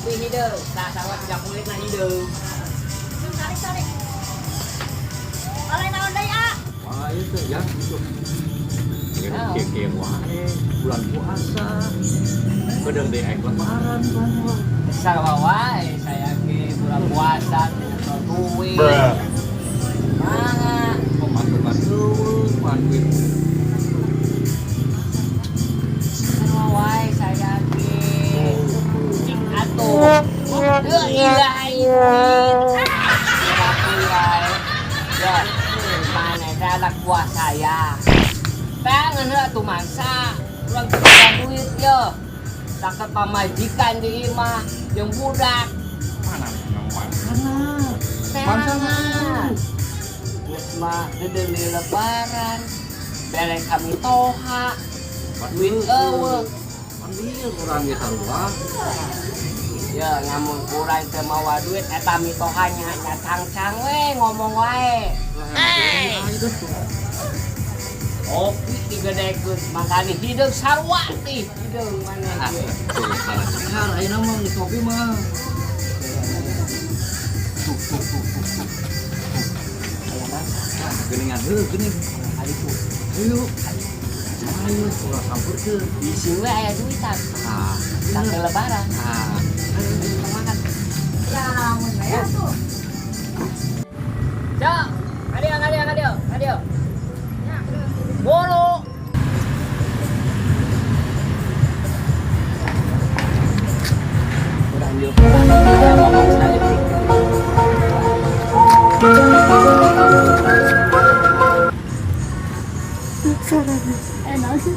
kopi hidup, sama 30 na hidup. Tarik. Oleh naon deui, A? Ah, itu ya, itu. Keke wae, bulan puasa. Kedeng deh lebaran kan. Sawa wae saya ke bulan puasa duit. Mana? Pembantu-bantu, panwit. Sawa wae saya ke cik atuh. Ya, mana ada anak buah saya. Pengen tuh mangsa, kurang kerja duit ya. Takut pamajikan di imah yang budak. Mana mana? Tenang. Terus mah di lebaran, belek kami toha, duit eueuh. Ambil kurang ge sarua. Ya ngamun kurang teu mawa duit eta mitohanya nya cang-cang we ngomong wae. Kopi digedekeun makanya hidup sarua tih hidup mana ge. Sekarang ayeuna mah geus kopi mah. Geningan heuh geuning. Aliku. Ayo. Ayo ulah sampurkeun. Di sini we aya duitan. Ah, Tanggal lebaran. ah. Kita makan. Ya, mun bayar tuh. Cok, adio. Ya, Bolo. Kurang dia ngomong sekali. enak sih.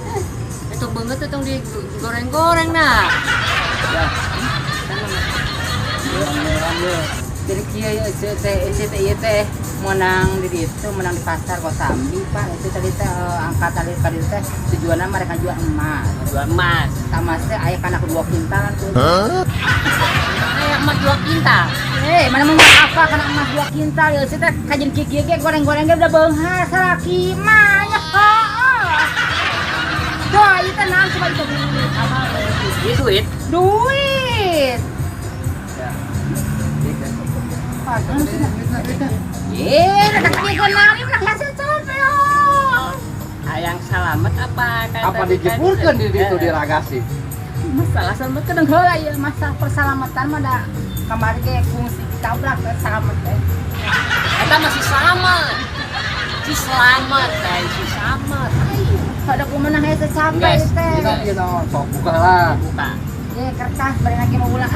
Itu banget itu digoreng-goreng nah. Ya. Jadi kia ya teh menang di itu menang di pasar Kosambi Pak itu tadi teh angkat tadi teh tujuannya mereka jual emas Jual emas. sama teh ayah kana kedua kintalan tuh Kayak emas 2 kintal. mana mau apa kana emas 2 kintal ya teh kajen kiki goreng-gorengnya udah beunghar saraki mah ya tuh itu nang coba itu Duit. duit nakaknya kenal ini ngasih capek Hayang selamat apa kata Apa dijebulkeun di ditu di Ragasi? masalah selamat kadang heula ya masalah perselamatan mah da kamari ge fungsi ditabrak selamat teh Eta masih selamat. Si selamat si selamat. ada kumaha hese capek Guys, teh Kita sok buka lah. Buka. ye kertas bari lagi mau ulang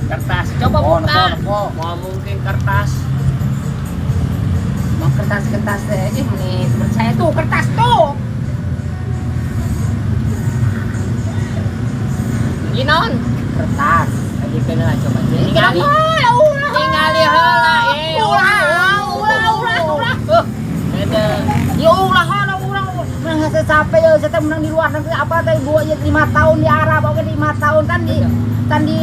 Kertas. Coba Oh, buka. nepok. Mau mungkin kertas. mau kertas teh ini teman saya tuh kertas tuh Ginon. kertas Lagi kena coba. Ningali. ulah Ningali heula. Beda. ya ulah menang hese capek ya saya menang di luar negeri apa teh 5 tahun di Arab oke 5 tahun kan di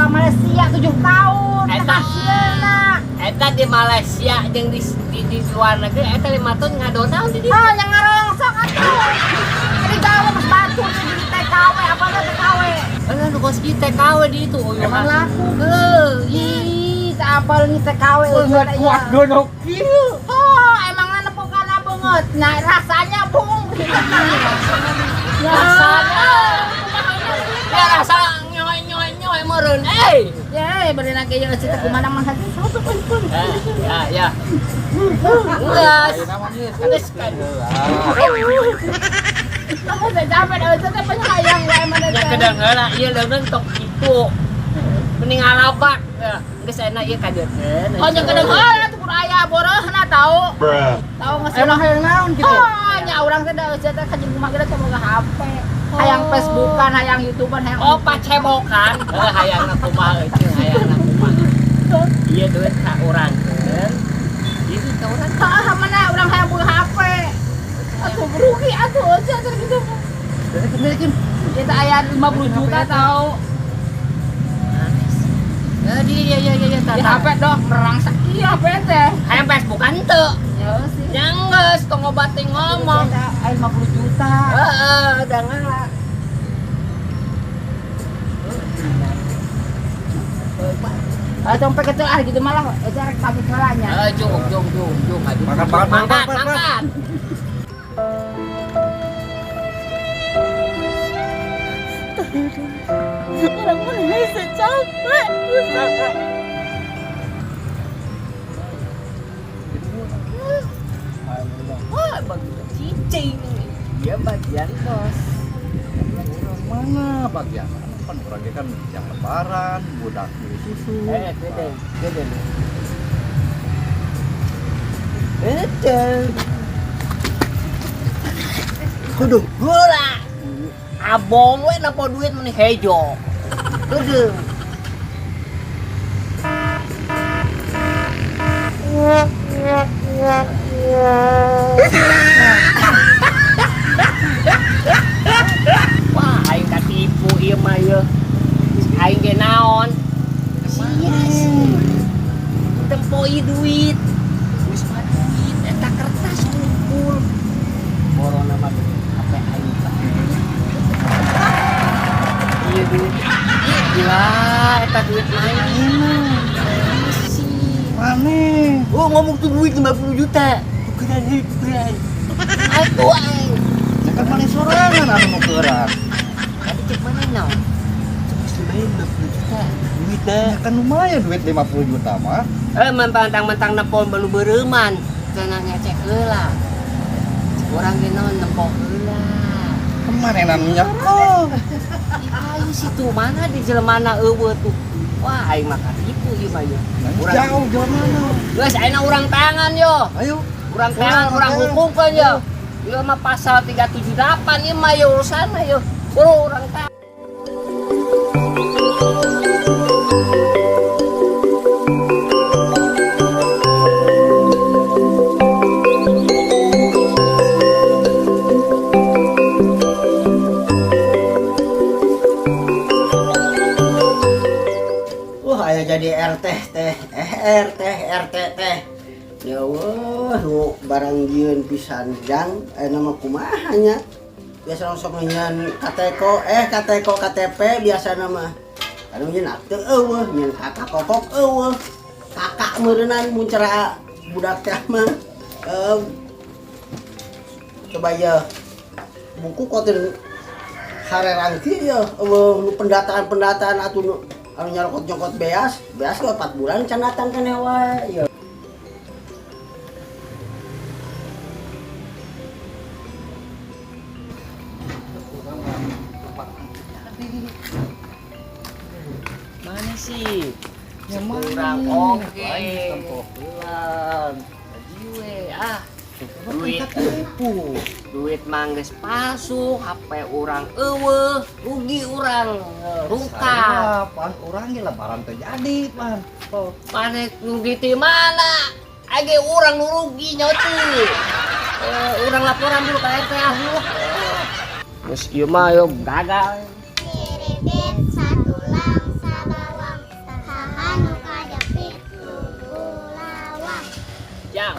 Malaysia 7 tahun Eta. Kasieuna. Eta di Malaysia jeung di luar negeri eta 5 tahun ngadona di dieu. Yang ngarongsok atuh. Jadi gawe pas batu di TKW apa teh TKW. Ada nu kos ki TKW di itu. Emang laku. Ih, apal nih TKW Kuat gonok kieu. Oh, emang nepukana banget. Nah, rasanya bung. Rasanya. Ya rasa nyoy meureun. Ya, bener lagi ya cerita kemana mah hati. Ya. Geus. Ayeuna mah geus Geus kan. Kamu udah capek dah cerita penyayang wae mana Ya kedeng heula ieu leungeun tok kitu. Mending alabak. Geus enak ieu kadeurkeun. Oh, yang kadang tuh kudu aya borohna tahu. Tahu ngasih Emang hayang naon gitu? Oh, nya urang teh da cerita ka jeung kumaha teh boga HP. Hayang Facebookan, hayang YouTubean, hayang Oh, pacebokan. Hayangna kumaha euy, hayangna kumaha. Ieu duit ka urangkeun. Ieu ka urang. mana urang hayang boga HP. Atuh rugi atuh cerita gitu. Kita aya 50 juta tahu. Ya, Di HP dok merangsak iya HP teh. hayang Facebookan teu. Ya sih. Yang geus tong ngobati ngomong. Aya 50 juta. Udah ngalah. Dompet kecil gitu malah itu rek sabut salahnya. Jom. Aduh. Makan. Makan. Orang mana secapek. Wah, bagian cicing. Dia bagian bos. Mana bagian kan orangnya kan yang lebaran, budak beli susu. Gede. Kudu gula. Abong we napa duit meni hejo. Kudu. Wah, aing katipu ieu mah ieu. Aing ge naon? Sia sih. Tempo ieu duit. Geus mah duit eta kertas ngumpul. Corona mah HP aing. Ieu duit. Gila, eta duit main. Mana? Oh, ngomong tuh duit 50 juta. Tukeran. Aku aing. Kan mana sorangan anu mau gerak. Tadi cek mana naon? Cek main 50 juta. Duit Ya kan lumayan duit 50 juta mah. mentang-mentang nepon baru bereuman. Tenang ngecek heula. Urang ge naon nempo heula. Kemana namanya kok? Ayo situ mana di jelemana eueuh tuh. Wah, aing mah katipu ieu mah ye. Jauh mana? Geus ayeuna urang tangan yo. Ayo. Urang tangan, urang hukumkeun yo. Ieu mah pasal 378 ieu mah ye urusanna yo. Urang tangan. Aya jadi RT teh, RT teh. Ya Allah, nu barang jieun pisan jang, nama kumaha nya. Biasa sok nyan KTK, KTP biasa nama. Anu nyeun akte eueuh, nyeun kakak kokok eueuh. Kakak meureunnan mun cara budak teh mah. Coba ya buku kotir harerang kieu ya, nu pendataan atuh anu nyokot beas ke 4 bulan can datang keneh wae ya. Mana sih? Yang Kurang mana? oke. Bulan. Jiwe duit mangges palsu, HP orang rugi orang ruka. Pan orang ge lebaran terjadi pan. Mana rugi di mana? Age orang nu rugi nyoti. Orang laporan dulu ke RT ahuluk. Terus ieu mah yo gagal. Kiridit satulang sabawang sahanu kajapit lawang. Jang.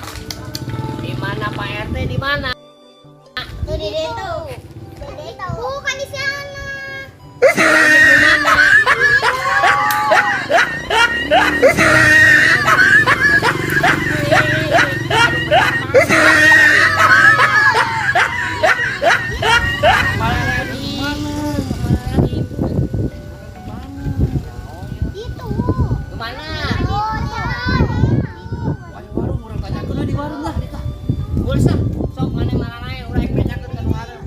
Di mana Pak RT di mana? Tuh di situ. Bukan di sana. Itu. Kemana? Oh, jalan. Warung orang banyak kudu di warung lah. Boleh sah. Sok mana lain urang bejakeun ka warung.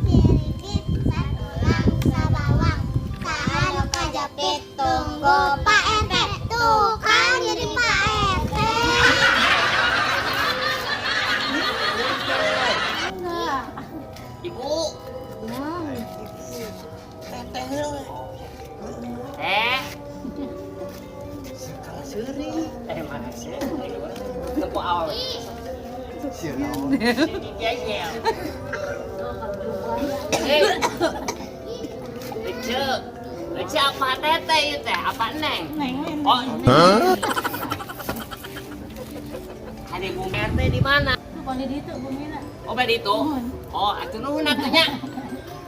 Kiridit satulang sabawang sahanu kajapit tunggu Pak RT. Tuh kan jadi Pak RT. Ibu. Teh. Mana sih? Tempo awal. Gel. Lucu apa teteh itu teh? Apa neng? Oh, ada Bu RT di mana? Bukan di situ, Bumina. Oh, di itu. Oh, atuh nuhun atuh nya.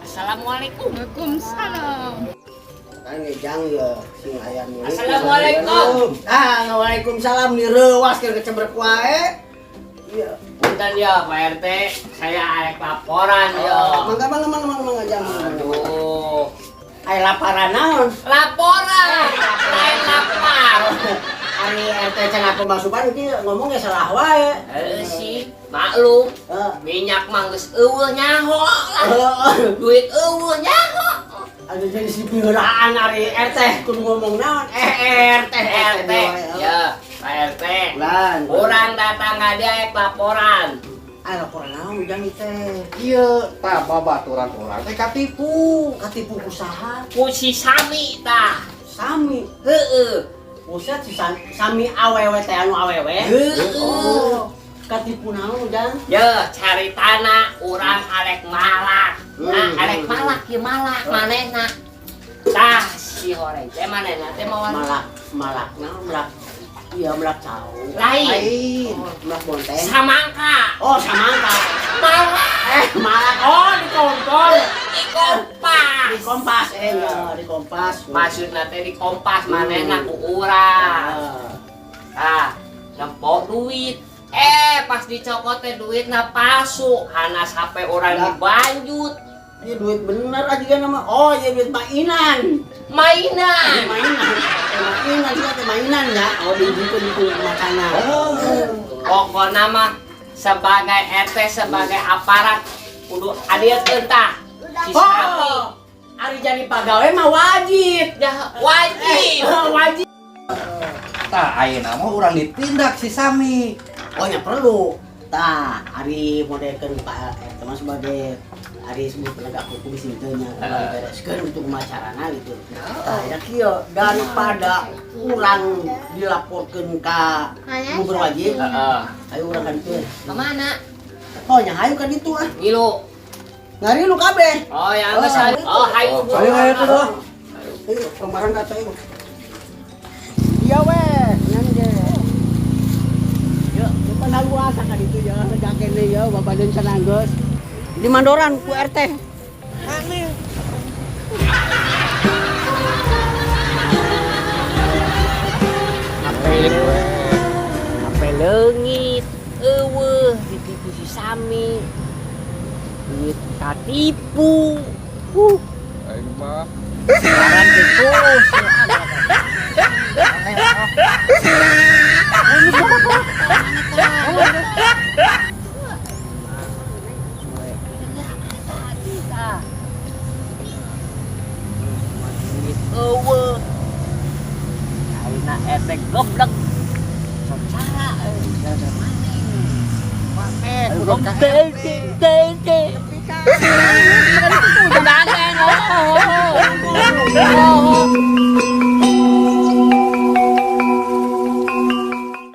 Assalamualaikum. Waalaikumsalam. kan ngejang ya sing aya nu. Assalamualaikum. Waalaikumsalam nih rewas keur kecebrek wae. Iya. Punten ya Pak RT, saya arek laporan ya. Mangga jang. Aduh. Aya laparan naon? Laporan. Lain lapar. Ari RT cenah pemasukan ieu ngomong ge salah wae. Sih, maklum. Minyak mah geus eueuh nyaho lah. Duit eueuh nyaho. Ada jadi si pinguraan ari RT kudu ngomong naon? RT. Ya, Pak RT. Lan. Kurang datang ngadiaek laporan. Laporan naon jang teh? Iya, tah babaturan urang teh katipu. Katipu usaha Ku si Sami tah. sami. Heueuh. Buset si sami awewe teh anu awewe. Oh. Katipu naon jang? Ya, caritana urang arek malak. Nah, arek malak ieu malak manehna. Tah, si horeng teh manehna teh mau Malak naon malak? Iya malak cau. lain. Malak bonteng. Samangka. Oh, samangka. Malak. Malak. Oh, di kompor. Di kompas. Di kompas ya, di kompas. Maksudna teh di kompas manehna ku urang. Tah, nempok duit. Pas dicokot teh duitna palsu. Hanas HP orang dibanjut. Ini duit bener aja kan nama. Oh, iya duit mainan. Mainan. Mainan juga teh mainan ya. Oh, dibikin itu makanan. Pokoknya mah sebagai RT, sebagai aparat kudu adieun tah. Si Sami. Ari jadi pegawai mah wajib. Ya wajib. Wajib. Tah ayeuna mah urang ditindak si Sami. Oh, nya perlu. Tah, ari modelkeun Pak RT mah sebagai hari sebut penegak hukum di sintunya bereskeun untuk macarana gitu. Tah, ya kieu daripada urang dilaporkeun ka nu berwajib. Ayo urang ka ditu. Kemana? Oh, nya hayu ka ditu ah. Ngilu. Ngari lu kabeh. Oh ya geus hayu. Oh hayu. Ayo tuh doh. Ayo, kemarin kata ibu. Iya weh, nyan ge. Yuk, kita lalu asa ka ditu ya, jaken deui ya, babadeun cenah geus. Di Mandoran ku RT. Amin. Ape leungit eueuh ditipu si Sami. Duit katipu. Aing mah Sekarang terus. Eueuh. Ayeuna efek goblok. Sacara eueuh maneh. Udah